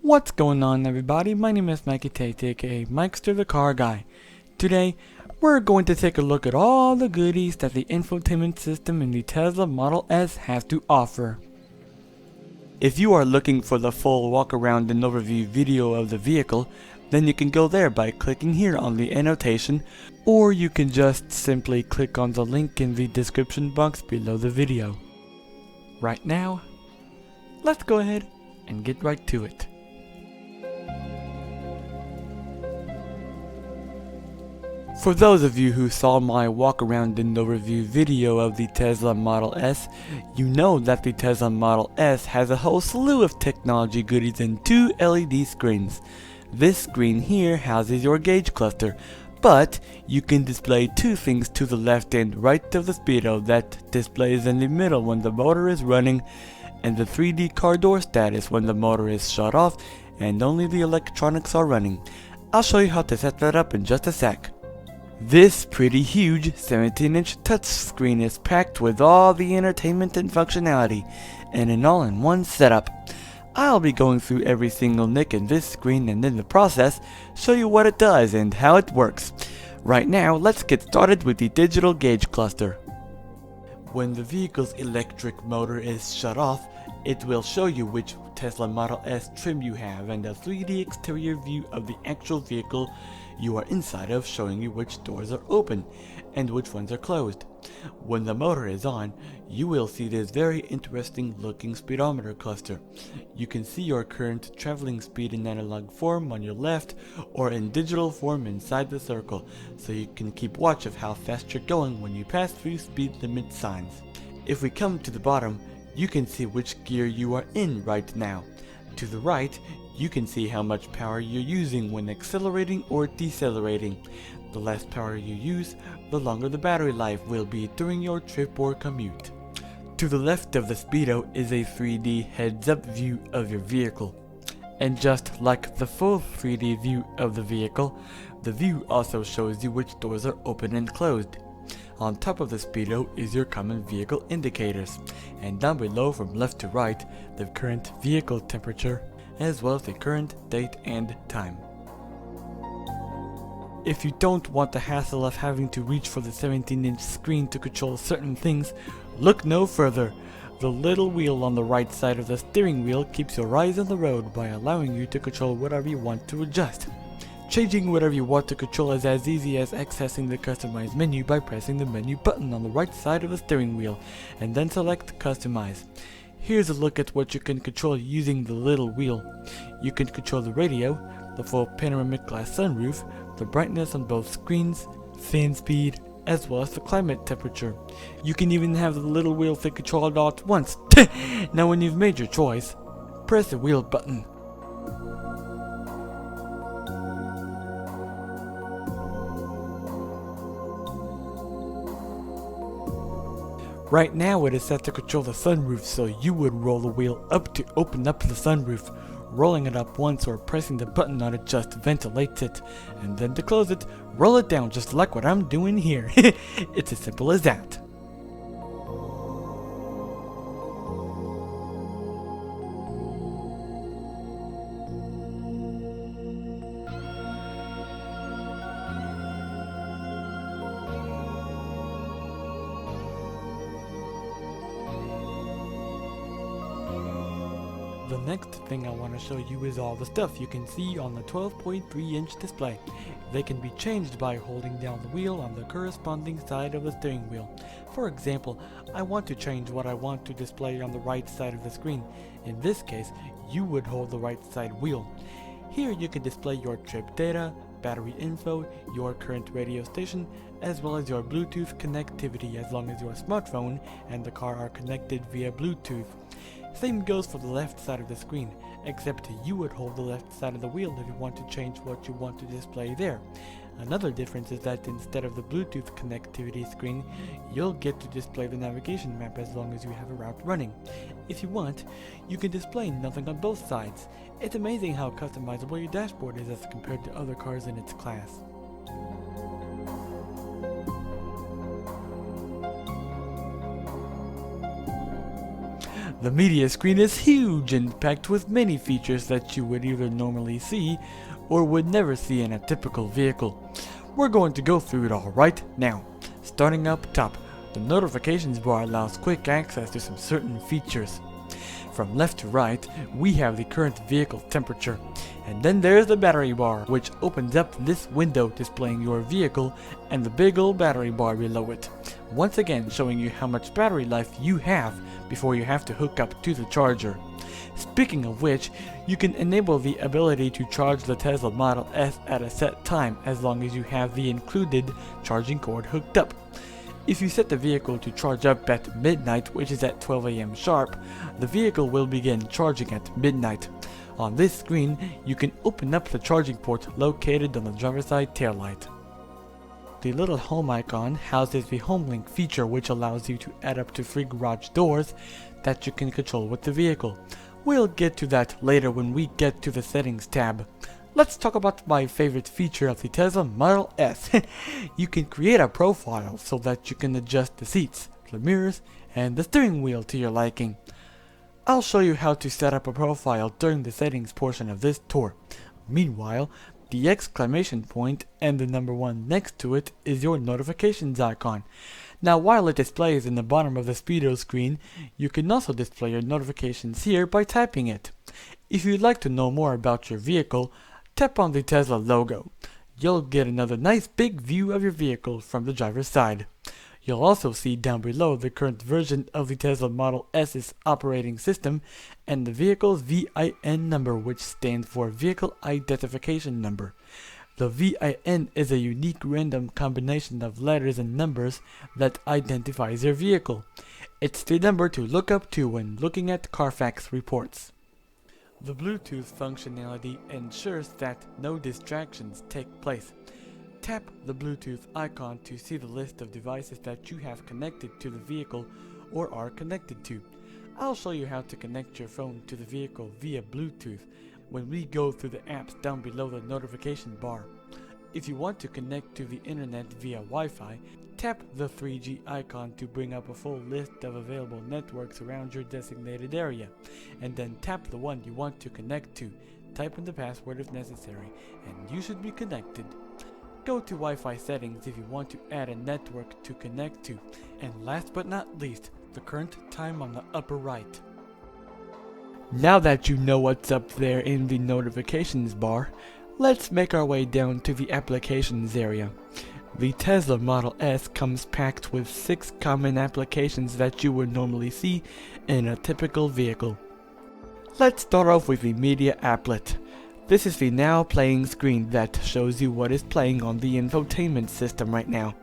What's going on, everybody? My name is Mikey Tate, aka Mikester the Car Guy. Today, we're going to take a look at all the goodies that the infotainment system in the Tesla Model S has to offer. If you are looking for the full walk around and overview video of the vehicle, then you can go there by clicking here on the annotation, or you can just simply click on the link in the description box below the video. Right now, let's go ahead and get right to it. For those of you who saw my walk around and overview video of the Tesla Model S, you know that the Tesla Model S has a whole slew of technology goodies and two LED screens. This screen here houses your gauge cluster, but you can display two things to the left and right of the speedo that displays in the middle when the motor is running, and the 3D car door status when the motor is shut off and only the electronics are running. I'll show you how to set that up in just a sec. This pretty huge 17-inch touchscreen is packed with all the entertainment and functionality, and an all-in-one setup. I'll be going through every single nick in this screen and in the process, show you what it does and how it works. Right now, let's get started with the digital gauge cluster. When the vehicle's electric motor is shut off, it will show you which Tesla Model S trim you have and a 3D exterior view of the actual vehicle you are inside of, showing you which doors are open and which ones are closed. When the motor is on, you will see this very interesting looking speedometer cluster. You can see your current traveling speed in analog form on your left or in digital form inside the circle, so you can keep watch of how fast you're going when you pass through speed limit signs. If we come to the bottom, you can see which gear you are in right now. To the right, you can see how much power you're using when accelerating or decelerating. The less power you use, the longer the battery life will be during your trip or commute. To the left of the speedo is a 3D heads-up view of your vehicle. And just like the full 3D view of the vehicle, the view also shows you which doors are open and closed. On top of the speedo is your common vehicle indicators, and down below from left to right, the current vehicle temperature, as well as the current date and time. If you don't want the hassle of having to reach for the 17-inch screen to control certain things, look no further. The little wheel on the right side of the steering wheel keeps your eyes on the road by allowing you to control whatever you want to adjust. Changing whatever you want to control is as easy as accessing the Customize menu by pressing the menu button on the right side of the steering wheel, and then select Customize. Here's a look at what you can control using the little wheel. You can control the radio, the full panoramic glass sunroof, the brightness on both screens, fan speed, as well as the climate temperature. You can even have the little wheel to control it all at once. Now when you've made your choice, press the wheel button. Right now it is set to control the sunroof, so you would roll the wheel up to open up the sunroof. Rolling it up once or pressing the button on it just ventilates it, and then to close it, roll it down just like what I'm doing here. It's as simple as that. The next thing I want to show you is all the stuff you can see on the 12.3-inch display. They can be changed by holding down the wheel on the corresponding side of the steering wheel. For example, I want to change what I want to display on the right side of the screen. In this case, you would hold the right side wheel. Here you can display your trip data, battery info, your current radio station, as well as your Bluetooth connectivity as long as your smartphone and the car are connected via Bluetooth. Same goes for the left side of the screen, except you would hold the left side of the wheel if you want to change what you want to display there. Another difference is that instead of the Bluetooth connectivity screen, you'll get to display the navigation map as long as you have a route running. If you want, you can display nothing on both sides. It's amazing how customizable your dashboard is as compared to other cars in its class. The media screen is huge and packed with many features that you would either normally see or would never see in a typical vehicle. We're going to go through it all right now. Starting up top, the notifications bar allows quick access to some certain features. From left to right, we have the current vehicle temperature, and then there's the battery bar, which opens up this window displaying your vehicle and the big old battery bar below it, once again showing you how much battery life you have before you have to hook up to the charger. Speaking of which, you can enable the ability to charge the Tesla Model S at a set time as long as you have the included charging cord hooked up. If you set the vehicle to charge up at midnight, which is at 12 AM sharp, the vehicle will begin charging at midnight. On this screen, you can open up the charging port located on the driver's side taillight. The little home icon houses the home link feature, which allows you to add up to 3 garage doors that you can control with the vehicle. We'll get to that later when we get to the settings tab. Let's talk about my favorite feature of the Tesla Model S. You can create a profile so that you can adjust the seats, the mirrors, and the steering wheel to your liking. I'll show you how to set up a profile during the settings portion of this tour. Meanwhile, the exclamation point and the number 1 next to it is your notifications icon. Now, while it displays in the bottom of the speedo screen, you can also display your notifications here by tapping it. If you'd like to know more about your vehicle, tap on the Tesla logo. You'll get another nice big view of your vehicle from the driver's side. You'll also see down below the current version of the Tesla Model S's operating system and the vehicle's VIN number, which stands for Vehicle Identification Number. The VIN is a unique random combination of letters and numbers that identifies your vehicle. It's the number to look up to when looking at Carfax reports. The Bluetooth functionality ensures that no distractions take place. Tap the Bluetooth icon to see the list of devices that you have connected to the vehicle or are connected to. I'll show you how to connect your phone to the vehicle via Bluetooth when we go through the apps down below the notification bar. If you want to connect to the internet via Wi-Fi, tap the 3G icon to bring up a full list of available networks around your designated area, and then tap the one you want to connect to. Type in the password if necessary, and you should be connected. Go to Wi-Fi settings if you want to add a network to connect to, and last but not least, the current time on the upper right. Now that you know what's up there in the notifications bar, let's make our way down to the applications area. The Tesla Model S comes packed with 6 common applications that you would normally see in a typical vehicle. Let's start off with the media applet. This is the now playing screen that shows you what is playing on the infotainment system right now.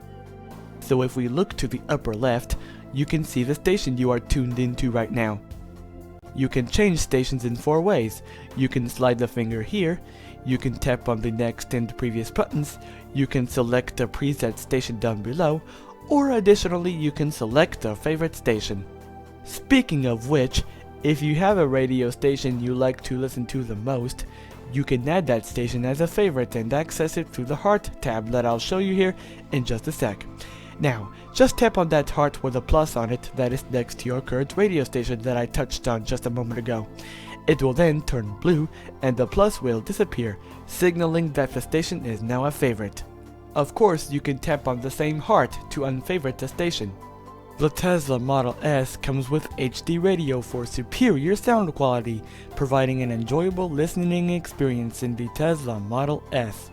So if we look to the upper left, you can see the station you are tuned into right now. You can change stations in 4 ways. You can slide the finger here, you can tap on the next and previous buttons, you can select a preset station down below, or additionally you can select a favorite station. Speaking of which, if you have a radio station you like to listen to the most, you can add that station as a favorite and access it through the heart tab that I'll show you here in just a sec. Now, just tap on that heart with a plus on it that is next to your current radio station that I touched on just a moment ago. It will then turn blue and the plus will disappear, signaling that the station is now a favorite. Of course, you can tap on the same heart to unfavorite the station. The Tesla Model S comes with HD radio for superior sound quality, providing an enjoyable listening experience in the Tesla Model S.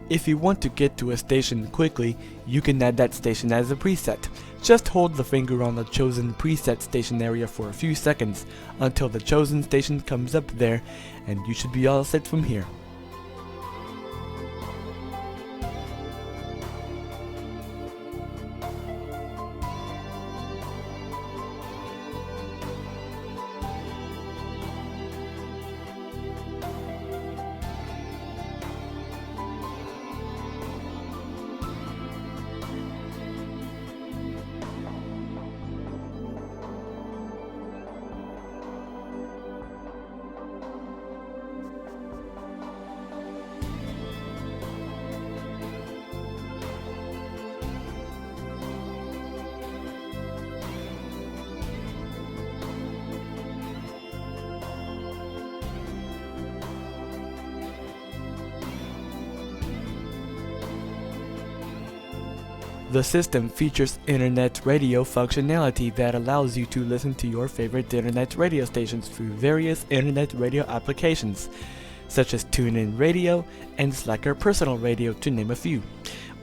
If you want to get to a station quickly, you can add that station as a preset. Just hold the finger on the chosen preset station area for a few seconds until the chosen station comes up there, and you should be all set from here. The system features internet radio functionality that allows you to listen to your favorite internet radio stations through various internet radio applications, such as TuneIn Radio and Slacker Personal Radio, to name a few.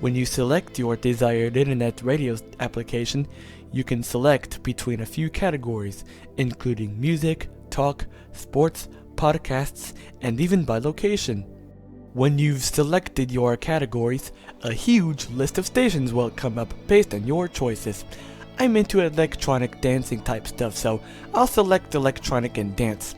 When you select your desired internet radio application, you can select between a few categories, including music, talk, sports, podcasts, and even by location. When you've selected your categories, a huge list of stations will come up based on your choices. I'm into electronic dancing type stuff, so I'll select electronic and dance.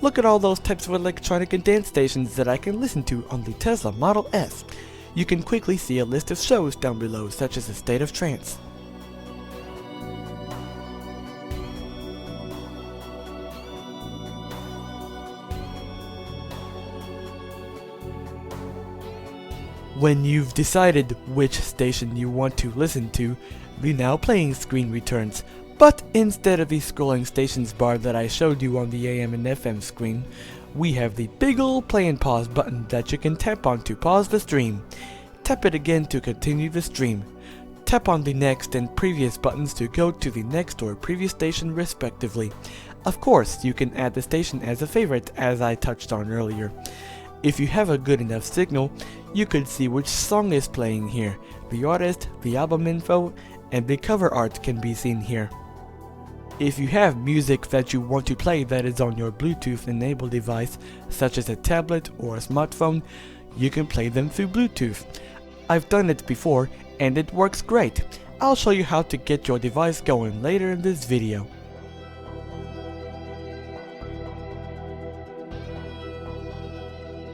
Look at all those types of electronic and dance stations that I can listen to on the Tesla Model S. You can quickly see a list of shows down below, such as A State of Trance. When you've decided which station you want to listen to, the Now Playing screen returns. But instead of the scrolling stations bar that I showed you on the AM and FM screen, we have the big ol' play and pause button that you can tap on to pause the stream. Tap it again to continue the stream. Tap on the next and previous buttons to go to the next or previous station respectively. Of course, you can add the station as a favorite, as I touched on earlier. If you have a good enough signal, you could see which song is playing here. The artist, the album info, and the cover art can be seen here. If you have music that you want to play that is on your Bluetooth enabled device, such as a tablet or a smartphone, you can play them through Bluetooth. I've done it before and it works great. I'll show you how to get your device going later in this video.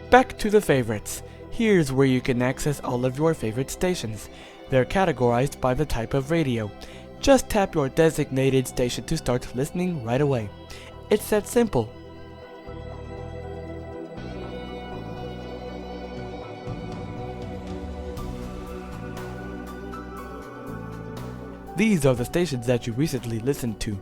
Back to the favorites. Here's where you can access all of your favorite stations. They're categorized by the type of radio. Just tap your designated station to start listening right away. It's that simple. These are the stations that you recently listened to.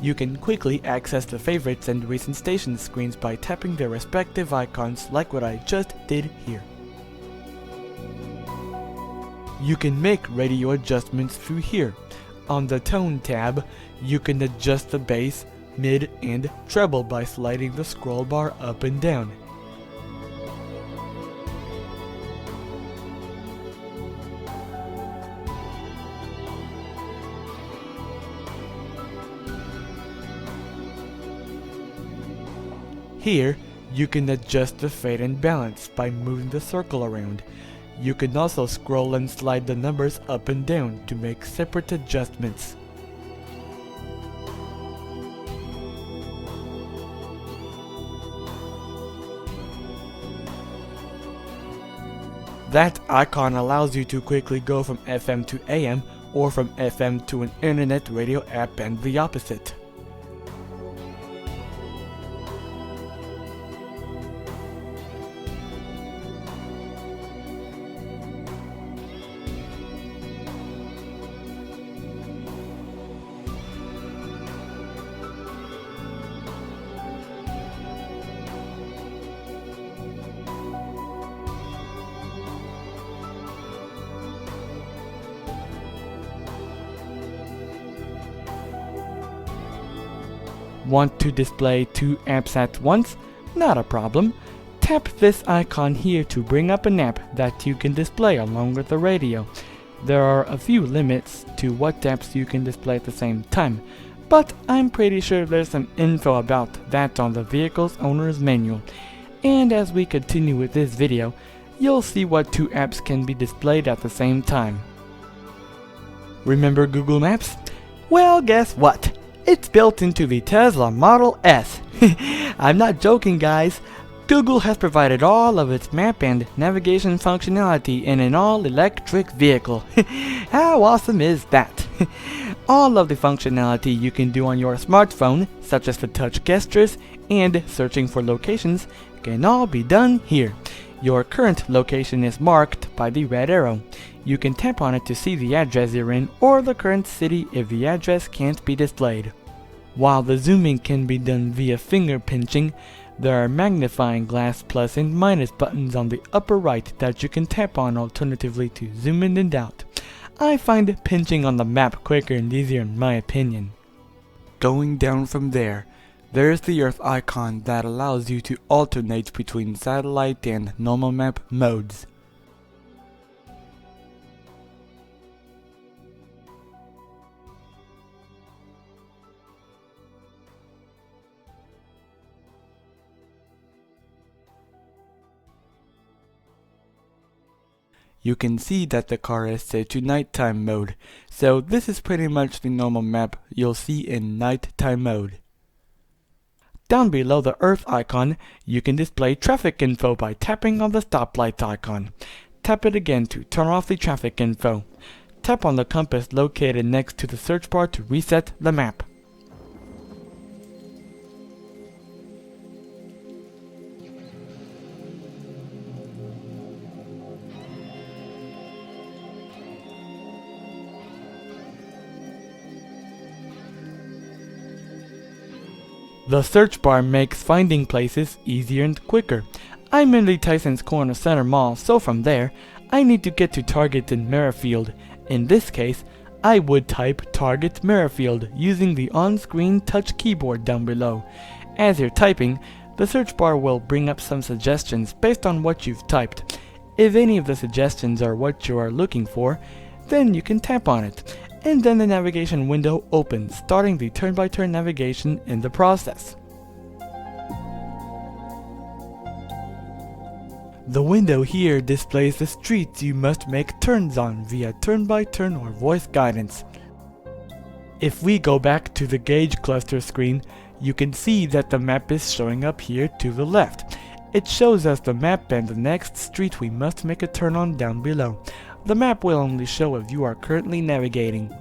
You can quickly access the favorites and recent station screens by tapping their respective icons like what I just did here. You can make radio adjustments through here. On the Tone tab, you can adjust the bass, mid, and treble by sliding the scroll bar up and down. Here, you can adjust the fade and balance by moving the circle around. You can also scroll and slide the numbers up and down to make separate adjustments. That icon allows you to quickly go from FM to AM or from FM to an internet radio app and the opposite. Want to display 2 apps at once? Not a problem. Tap this icon here to bring up an app that you can display along with the radio. There are a few limits to what apps you can display at the same time, but I'm pretty sure there's some info about that on the vehicle's owner's manual. And as we continue with this video, you'll see what 2 apps can be displayed at the same time. Remember Google Maps? Well, guess what? It's built into the Tesla Model S. I'm not joking, guys. Google has provided all of its map and navigation functionality in an all-electric vehicle. How awesome is that? All of the functionality you can do on your smartphone, such as the touch gestures and searching for locations, can all be done here. Your current location is marked by the red arrow. You can tap on it to see the address you're in or the current city if the address can't be displayed. While the zooming can be done via finger pinching, there are magnifying glass plus and minus buttons on the upper right that you can tap on alternatively to zoom in and out. I find pinching on the map quicker and easier in my opinion. Going down from there, there's the Earth icon that allows you to alternate between satellite and normal map modes. You can see that the car is set to nighttime mode, so this is pretty much the normal map you'll see in nighttime mode. Down below the Earth icon, you can display traffic info by tapping on the stoplight icon. Tap it again to turn off the traffic info. Tap on the compass located next to the search bar to reset the map. The search bar makes finding places easier and quicker. I'm in the Tysons Corner Center Mall, so from there, I need to get to Target in Merrifield. In this case, I would type Target Merrifield using the on-screen touch keyboard down below. As you're typing, the search bar will bring up some suggestions based on what you've typed. If any of the suggestions are what you are looking for, then you can tap on it, and then the navigation window opens, starting the turn-by-turn navigation in the process. The window here displays the streets you must make turns on via turn-by-turn or voice guidance. If we go back to the gauge cluster screen, you can see that the map is showing up here to the left. It shows us the map and the next street we must make a turn on down below. The map will only show if you are currently navigating.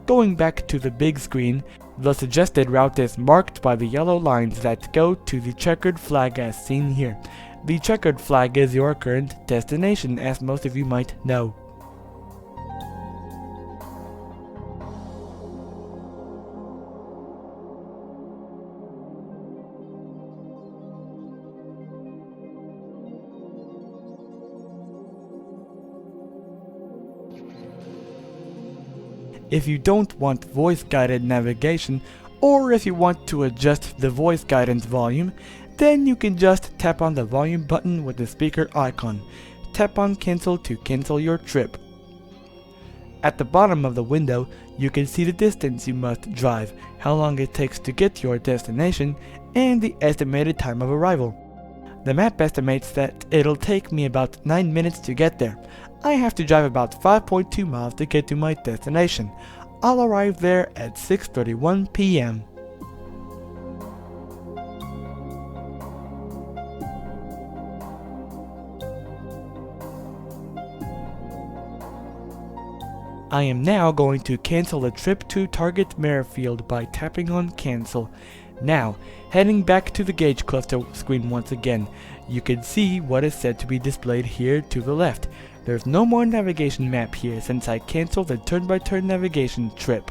Going back to the big screen, the suggested route is marked by the yellow lines that go to the checkered flag as seen here. The checkered flag is your current destination, as most of you might know. If you don't want voice-guided navigation, or if you want to adjust the voice guidance volume, then you can just tap on the volume button with the speaker icon. Tap on cancel to cancel your trip. At the bottom of the window, you can see the distance you must drive, how long it takes to get to your destination, and the estimated time of arrival. The map estimates that it'll take me about 9 minutes to get there. I have to drive about 5.2 miles to get to my destination. I'll arrive there at 6:31 p.m. I am now going to cancel the trip to Target Merrifield by tapping on cancel. Now, heading back to the gauge cluster screen once again, you can see what is said to be displayed here to the left. There's no more navigation map here since I canceled the turn-by-turn navigation trip.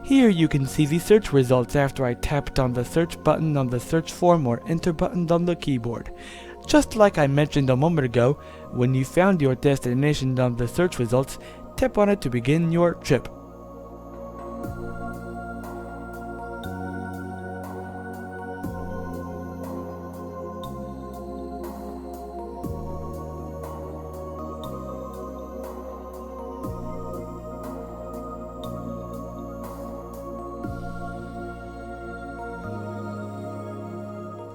Here you can see the search results after I tapped on the search button on the search form or enter button on the keyboard. Just like I mentioned a moment ago, when you found your destination on the search results, tap on it to begin your trip.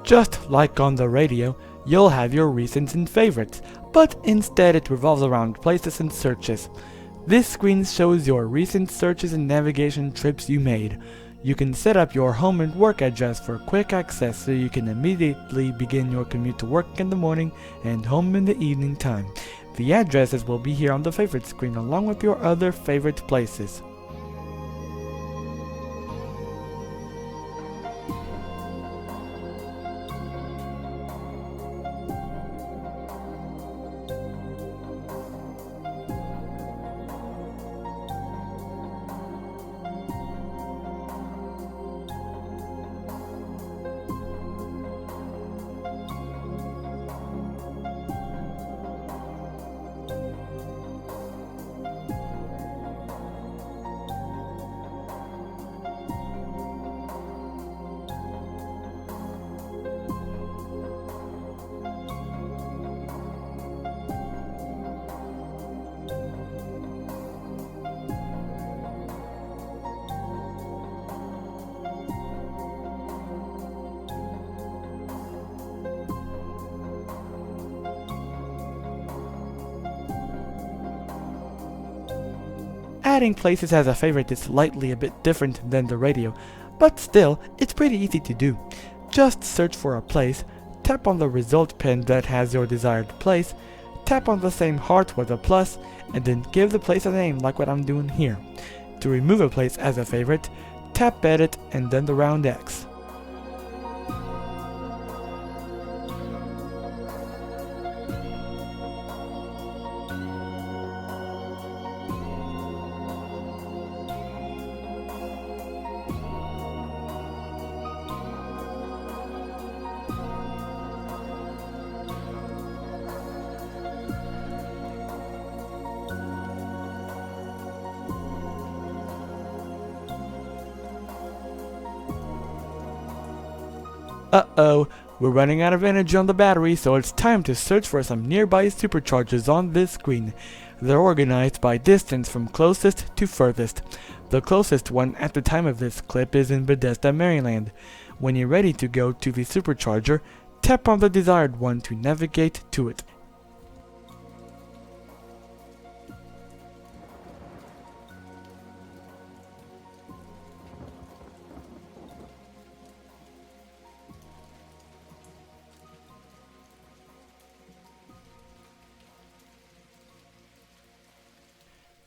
Just like on the radio, you'll have your recents and favorites, but instead it revolves around places and searches. This screen shows your recent searches and navigation trips you made. You can set up your home and work address for quick access so you can immediately begin your commute to work in the morning and home in the evening time. The addresses will be here on the favorite screen along with your other favorite places. Adding places as a favorite is slightly a bit different than the radio, but still, it's pretty easy to do. Just search for a place, tap on the result pane that has your desired place, tap on the same heart with a plus, and then give the place a name like what I'm doing here. To remove a place as a favorite, tap edit and then the round X. Uh-oh, we're running out of energy on the battery, so it's time to search for some nearby superchargers on this screen. They're organized by distance from closest to furthest. The closest one at the time of this clip is in Bethesda, Maryland. When you're ready to go to the supercharger, tap on the desired one to navigate to it.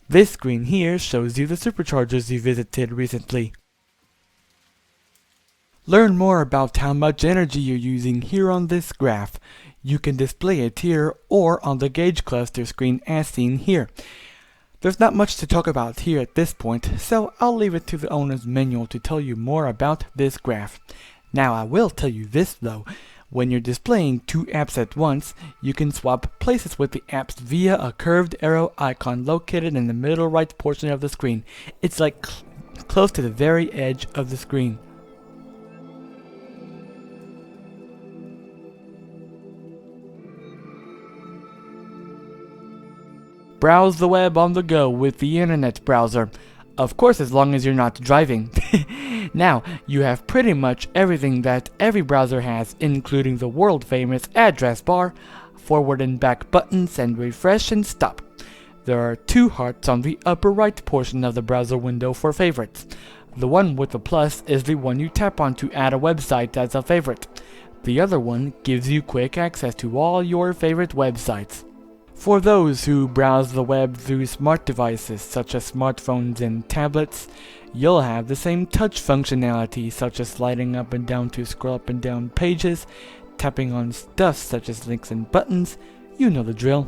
This screen here shows you the superchargers you visited recently. Learn more about how much energy you're using here on this graph. You can display it here or on the gauge cluster screen as seen here. There's not much to talk about here at this point, so I'll leave it to the owner's manual to tell you more about this graph. Now I will tell you this though. When you're displaying two apps at once, you can swap places with the apps via a curved arrow icon located in the middle right portion of the screen. It's like close to the very edge of the screen. Browse the web on the go with the internet browser. Of course, as long as you're not driving. Now, you have pretty much everything that every browser has, including the world-famous address bar, forward and back buttons, and refresh and stop. There are two hearts on the upper right portion of the browser window for favorites. The one with the plus is the one you tap on to add a website as a favorite. The other one gives you quick access to all your favorite websites. For those who browse the web through smart devices such as smartphones and tablets, you'll have the same touch functionality such as sliding up and down to scroll up and down pages, tapping on stuff such as links and buttons. You know the drill.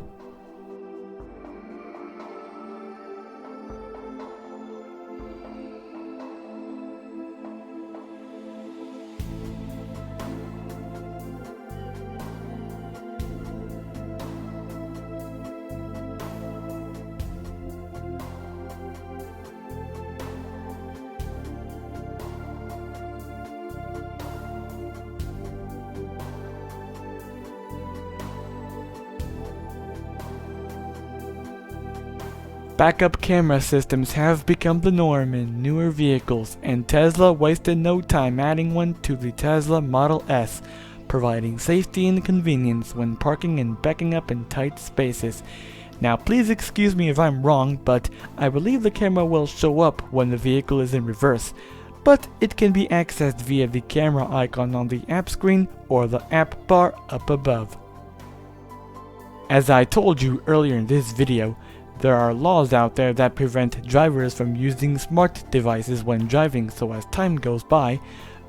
Backup camera systems have become the norm in newer vehicles, and Tesla wasted no time adding one to the Tesla Model S, providing safety and convenience when parking and backing up in tight spaces. Now please excuse me if I'm wrong, but I believe the camera will show up when the vehicle is in reverse. but it can be accessed via the camera icon on the app screen or the app bar up above. As I told you earlier in this video, there are laws out there that prevent drivers from using smart devices when driving, so as time goes by,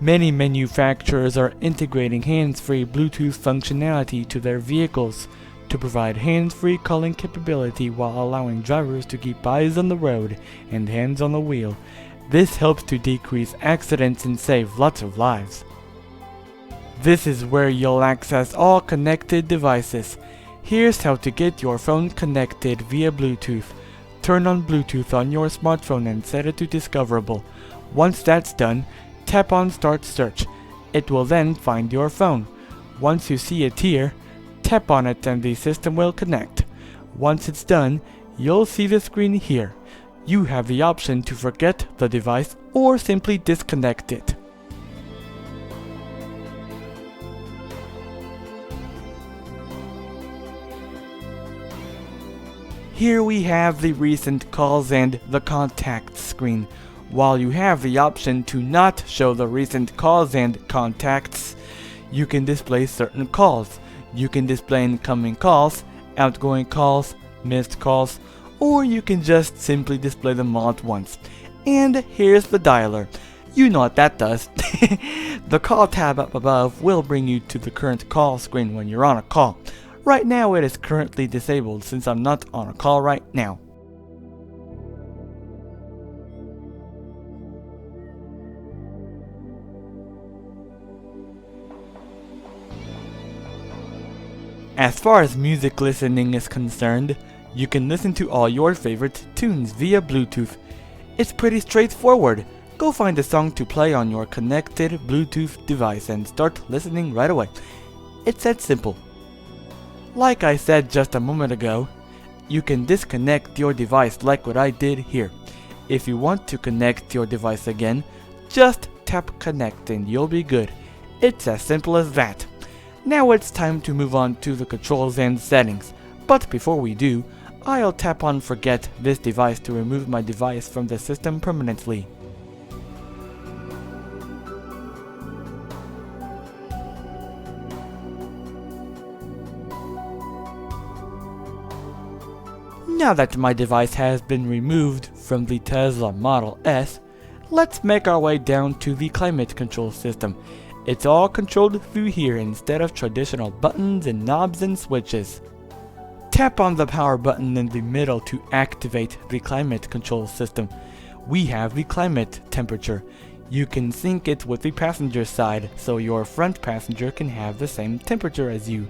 many manufacturers are integrating hands-free Bluetooth functionality to their vehicles to provide hands-free calling capability while allowing drivers to keep eyes on the road and hands on the wheel. This helps to decrease accidents and save lots of lives. This is where you'll access all connected devices. Here's how to get your phone connected via Bluetooth. Turn on Bluetooth on your smartphone and set it to discoverable. Once that's done, tap on Start Search. It will then find your phone. Once you see it here, tap on it and the system will connect. Once it's done, you'll see the screen here. You have the option to forget the device or simply disconnect it. Here we have the recent calls and the contacts screen. While you have the option to not show the recent calls and contacts, you can display certain calls. You can display incoming calls, outgoing calls, missed calls, or you can just simply display them all at once. And here's the dialer. You know what that does. The call tab up above will bring you to the current call screen when you're on a call. Right now it is currently disabled since I'm not on a call right now. As far as music listening is concerned, you can listen to all your favorite tunes via Bluetooth. It's pretty straightforward. Go find a song to play on your connected Bluetooth device and start listening right away. It's that simple. Like I said just a moment ago, you can disconnect your device like what I did here. If you want to connect your device again, just tap connect and you'll be good. It's as simple as that. Now it's time to move on to the controls and settings. But before we do, I'll tap on forget this device to remove my device from the system permanently. Now that my device has been removed from the Tesla Model S, let's make our way down to the climate control system. It's all controlled through here instead of traditional buttons and knobs and switches. Tap on the power button in the middle to activate the climate control system. We have the climate temperature. You can sync it with the passenger side so your front passenger can have the same temperature as you.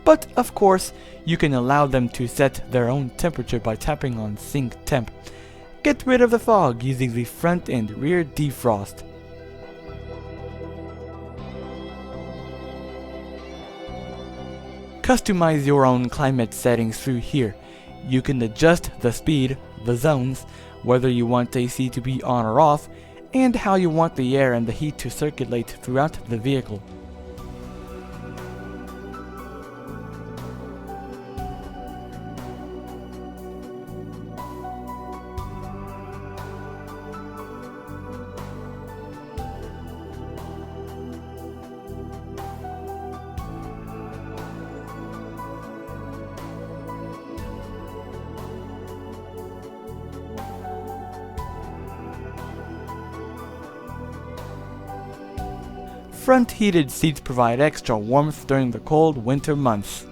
But of course, you can allow them to set their own temperature by tapping on Sync Temp. Get rid of the fog using the front and rear defrost. Customize your own climate settings through here. You can adjust the speed, the zones, whether you want AC to be on or off, and how you want the air and the heat to circulate throughout the vehicle. Front heated seats provide extra warmth during the cold winter months.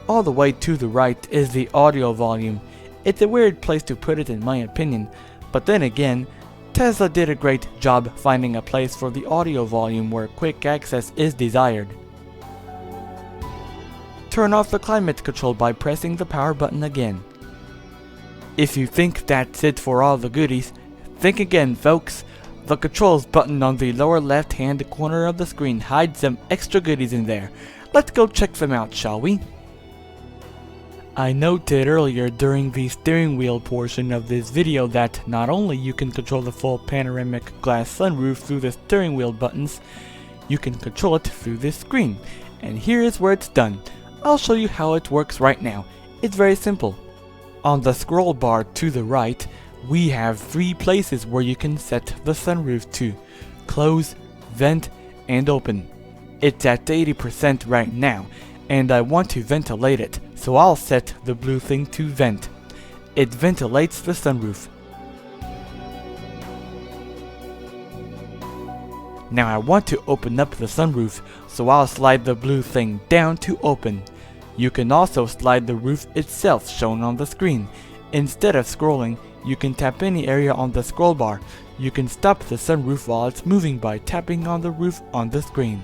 All the way to the right is the audio volume. It's a weird place to put it in my opinion, but then again, Tesla did a great job finding a place for the audio volume where quick access is desired. Turn off the climate control by pressing the power button again. If you think that's it for all the goodies, think again folks. The controls button on the lower left hand corner of the screen hides some extra goodies in there. Let's go check them out, shall we? I noted earlier during the steering wheel portion of this video that not only you can control the full panoramic glass sunroof through the steering wheel buttons, you can control it through this screen. And here is where it's done. I'll show you how it works right now. It's very simple. On the scroll bar to the right, we have 3 places where you can set the sunroof to: close, vent, and open. It's at 80% right now, and I want to ventilate it, so I'll set the blue thing to vent. It ventilates the sunroof. Now I want to open up the sunroof, so I'll slide the blue thing down to open. You can also slide the roof itself shown on the screen. Instead of scrolling, you can tap any area on the scroll bar. You can stop the sunroof while it's moving by tapping on the roof on the screen.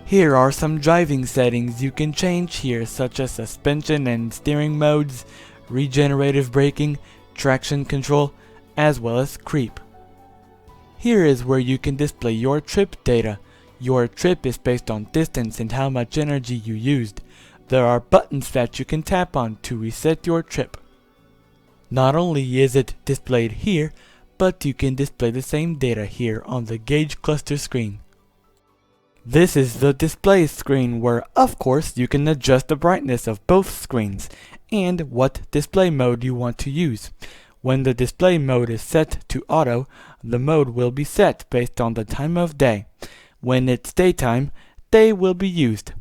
Here are some driving settings you can change here, such as suspension and steering modes, regenerative braking, traction control, as well as creep. Here is where you can display your trip data. Your trip is based on distance and how much energy you used. There are buttons that you can tap on to reset your trip. Not only is it displayed here, but you can display the same data here on the gauge cluster screen. This is the display screen where, of course, you can adjust the brightness of both screens and what display mode you want to use. When the display mode is set to auto, the mode will be set based on the time of day. When it's daytime, day will be used.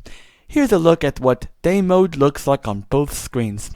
Here's a look at what day mode looks like on both screens.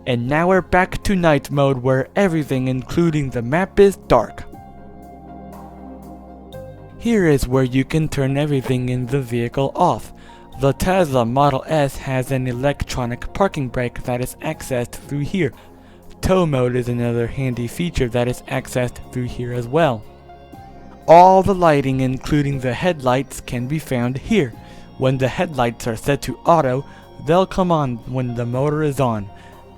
And now we're back to night mode where everything including the map is dark. Here is where you can turn everything in the vehicle off. The Tesla Model S has an electronic parking brake that is accessed through here. Tow mode is another handy feature that is accessed through here as well. All the lighting, including the headlights, can be found here. When the headlights are set to auto, they'll come on when the motor is on.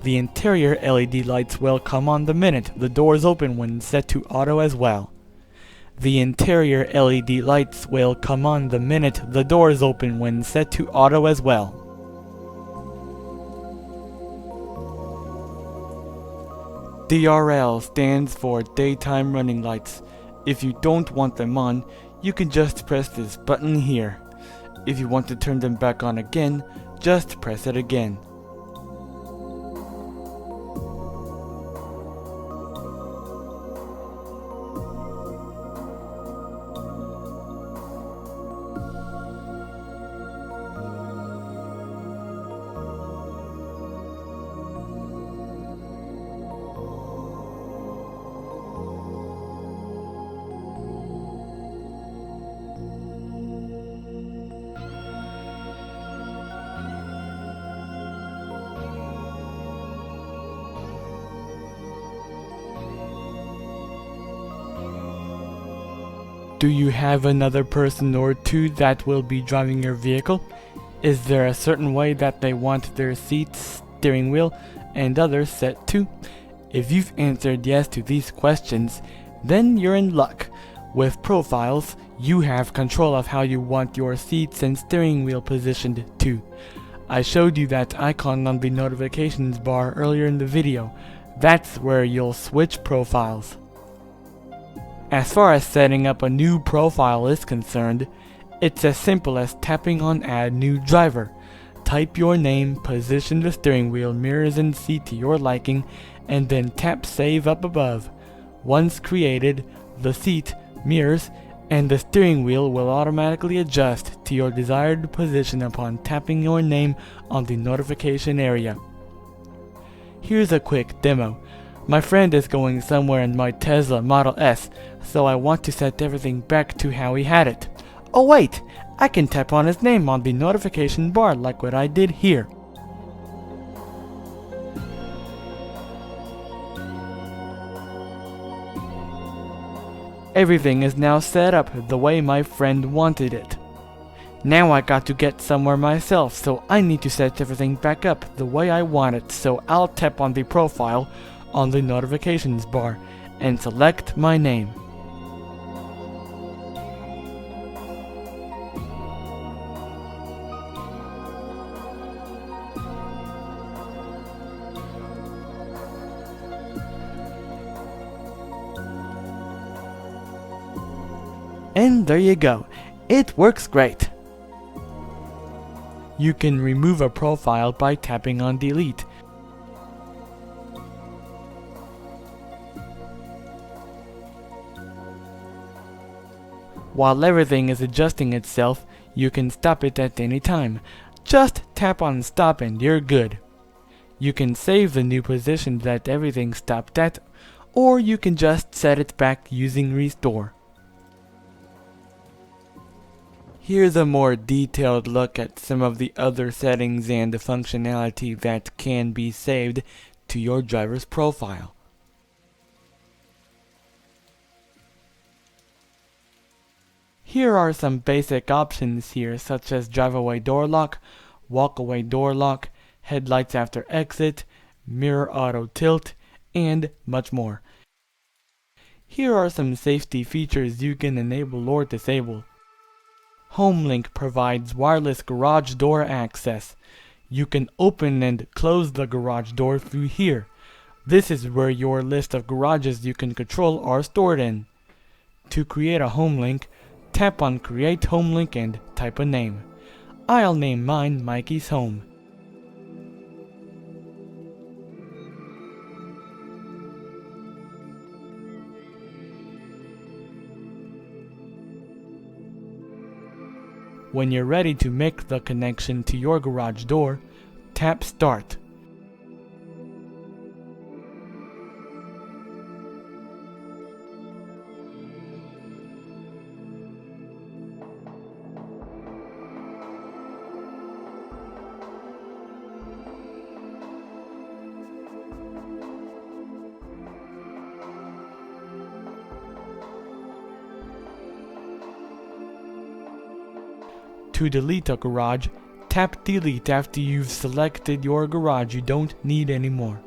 The interior LED lights will come on the minute the doors open when set to auto as well. The interior LED lights will come on the minute the doors open when set to auto as well. DRL stands for daytime running lights. If you don't want them on, you can just press this button here. If you want to turn them back on again, just press it again. Do you have another person or two that will be driving your vehicle? Is there a certain way that they want their seats, steering wheel, and others set to? If you've answered yes to these questions, then you're in luck. With profiles, you have control of how you want your seats and steering wheel positioned too. I showed you that icon on the notifications bar earlier in the video. That's where you'll switch profiles. As far as setting up a new profile is concerned, it's as simple as tapping on Add New Driver. Type your name, position the steering wheel, mirrors and seat to your liking, and then tap Save up above. Once created, the seat, mirrors, and the steering wheel will automatically adjust to your desired position upon tapping your name on the notification area. Here's a quick demo. My friend is going somewhere in my Tesla Model S, so I want to set everything back to how he had it. Oh wait, I can tap on his name on the notification bar like what I did here. Everything is now set up the way my friend wanted it. Now I got to get somewhere myself, so I need to set everything back up the way I want it, so I'll tap on the profile on the notifications bar and select my name. And there you go. It works great. You can remove a profile by tapping on delete. While everything is adjusting itself, you can stop it at any time. Just tap on stop and you're good. You can save the new position that everything stopped at, or you can just set it back using restore. Here's a more detailed look at some of the other settings and the functionality that can be saved to your driver's profile. Here are some basic options here, such as drive-away door lock, walk-away door lock, headlights after exit, mirror auto tilt, and much more. Here are some safety features you can enable or disable. HomeLink provides wireless garage door access. You can open and close the garage door through here. This is where your list of garages you can control are stored in. To create a HomeLink, tap on Create HomeLink and type a name. I'll name mine Mikey's Home. When you're ready to make the connection to your garage door, tap Start. To delete a garage, tap delete after you've selected your garage you don't need anymore.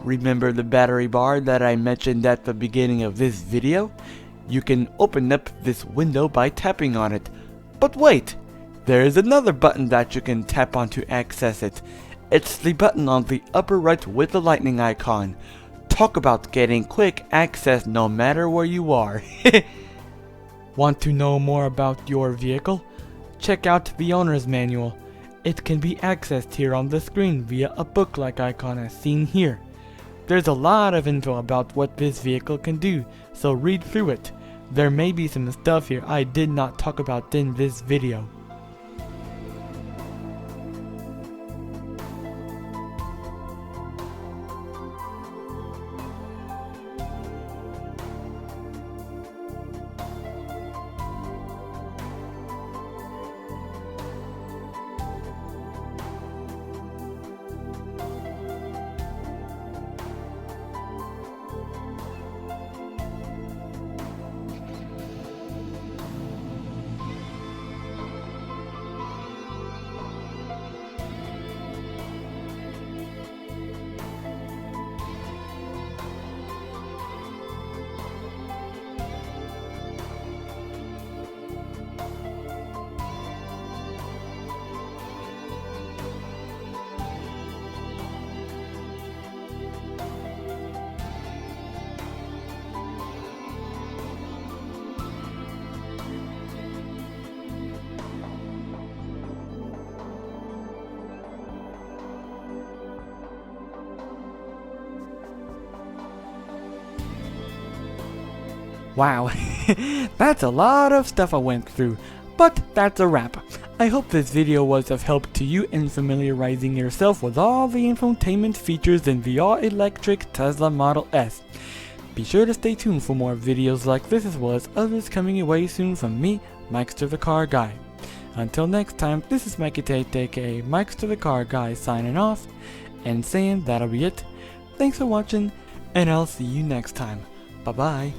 Remember the battery bar that I mentioned at the beginning of this video? You can open up this window by tapping on it. But wait! There is another button that you can tap on to access it. It's the button on the upper right with the lightning icon. Talk about getting quick access no matter where you are. Want to know more about your vehicle? Check out the owner's manual. It can be accessed here on the screen via a book-like icon as seen here. There's a lot of info about what this vehicle can do, so read through it. There may be some stuff here I did not talk about in this video. Wow, that's a lot of stuff I went through, but that's a wrap. I hope this video was of help to you in familiarizing yourself with all the infotainment features in the all-electric Tesla Model S. Be sure to stay tuned for more videos like this as well as others coming your way soon from me, Mikester the Car Guy. Until next time, this is Mikey Tate aka Mikester the Car Guy signing off and saying that'll be it. Thanks for watching and I'll see you next time. Bye bye.